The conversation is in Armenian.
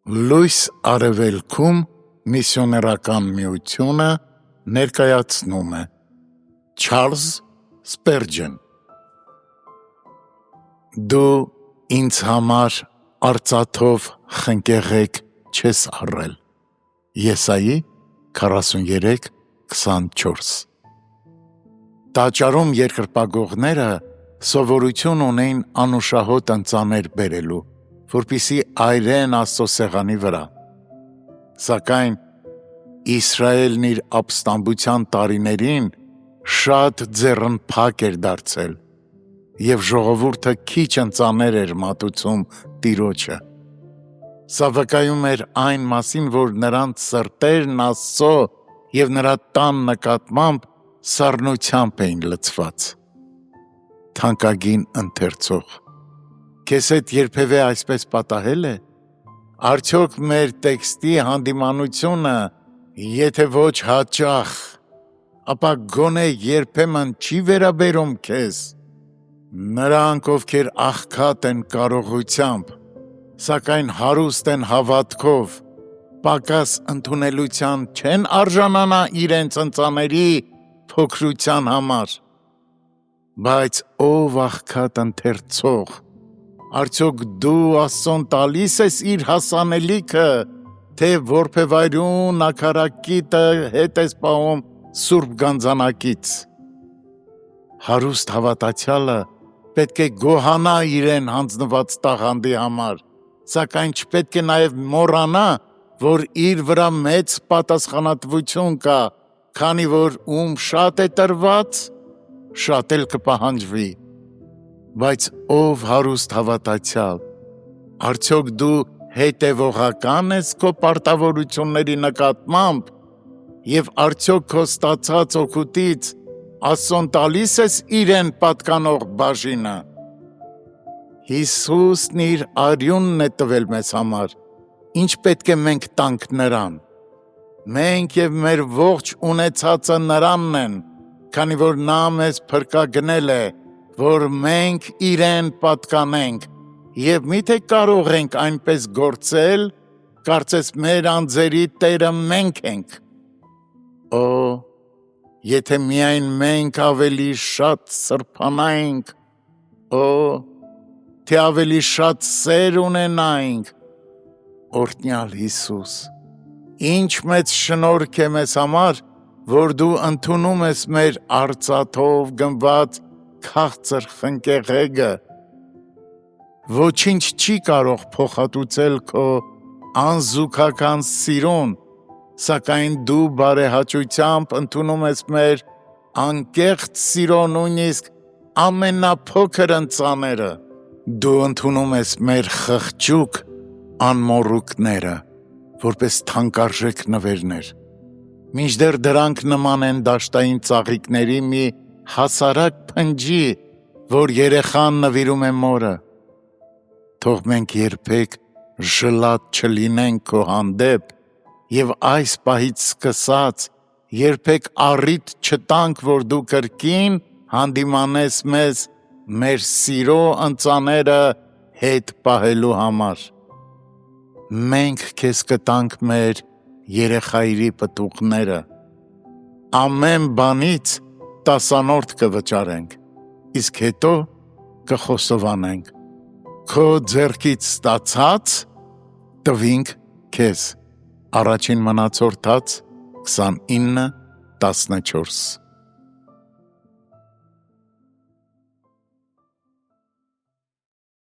Լույս արևելքում միսիոներական միությունը ներկայացնում է Չարլզ Սպերջեն Դու ինձ համար արծաթով խնկեղեգ չես առել Եսայի 43:24 Տաճարում երկրպագողները սովորություն ունեին անուշահոտ ընծաներ բերելու որպեսզի այրեն Աստծո սեղանի վրա Սակայն Իսրայելն իր ապստամբության տարիներին շատ ձեռնփակ էր դարձել և ժողովուրդը քիչ ընծաներ էր մատուցում Տիրոջը Սա վկայում էր այն մասին, որ նրանց սրտերն Աստծո և նրա տան նկատմամբ սառնությամբ էին լցված Թանկագին ընթերցող Քեզ հետ երբևէ այսպես պատահե՞լ է Արդյոք մեր տեքստի հանդիմանությունը եթե ոչ հաճախ ապա գոնե երբեմն չի վերաբերում քեզ Նրանք ովքեր աղքատ են կարողությամբ սակայն հարուստ են հավատքով պակաս ընդունելության չեն արժանանա իրենց ընծաների փոքրության համար Բայց ով աղքատ ընթերցող Արդյոք դու Աստծուն տալիս ես իր հասանելիքը թե որբևայրուն աքարակիտը հետ ես պահում Սուրբ գանձանակից Հարուստ հավատացյալը պետք է գոհանա իրեն հանձնված տաղանդի համար Սակայն չպետք է նաև մոռանա որ իր վրա մեծ պատասխանատվություն կա Քանի որ ում շատ է տրված շատ էլ կպահանջվի Բայց ով հարուստ հավատացյալ Արդյոք դու հետևողական ես քո պարտավորությունների նկատմամբ և արդյոք քո ստացած օգուտից Աստծուն տալիս ես իրեն պատկանող բաժինը Հիսուսն իր արյունն է տվել մեզ համար Ինչ պետք է մենք տանք նրան Մենք և մեր ողջ ունեցածը նրանն են Քանի որ նա մեզ փրկագնել է Որ մենք իրեն պատկանենք և միթե կարող ենք այնպես գործել Կարծես մեր անձերի տերը մենք ենք Օ, եթե միայն մենք ավելի շատ սրբանայինք Օ, թե ավելի շատ սեր ունենայինք Օրհնյալ Հիսուս Ինչ մեծ շնորհք է մեզ համար Որ դու ընդունում ես մեր արծաթով գնված քաղցր խնկեղեգը Ոչինչ չի կարող փոխհատուցել քո անզուգական սիրուն Սակայն դու բարեհաճությամբ ընդունում ես մեր անկեղծ սիրո նույնիսկ ամենափոքր ընծաները Դու ընդունում ես մեր խղճուկ անմոռուկները Որպես թանկարժեք նվերներ Մինչդեռ դրանք նման են դաշտային ծաղիկների մի հասարակ փնջի, որ երեխան նվիրում է մորը Թող մենք երբեք ժլատ չլինենք քո հանդեպ և այս պահից սկսած երբեք առիթ չտանք, որ դու կրկին հանդիմանես մեզ մեր սիրո ընծաները հետ պահելու համար Մենք քեզ կտանք մեր երեխայրի պտուղները Ամեն բանից տասանորդ կվճարենք, իսկ հետո կխոսովանենք Քո ձեռքից ստացած տվինք քեզ Առաջին Մնացորդաց 29:14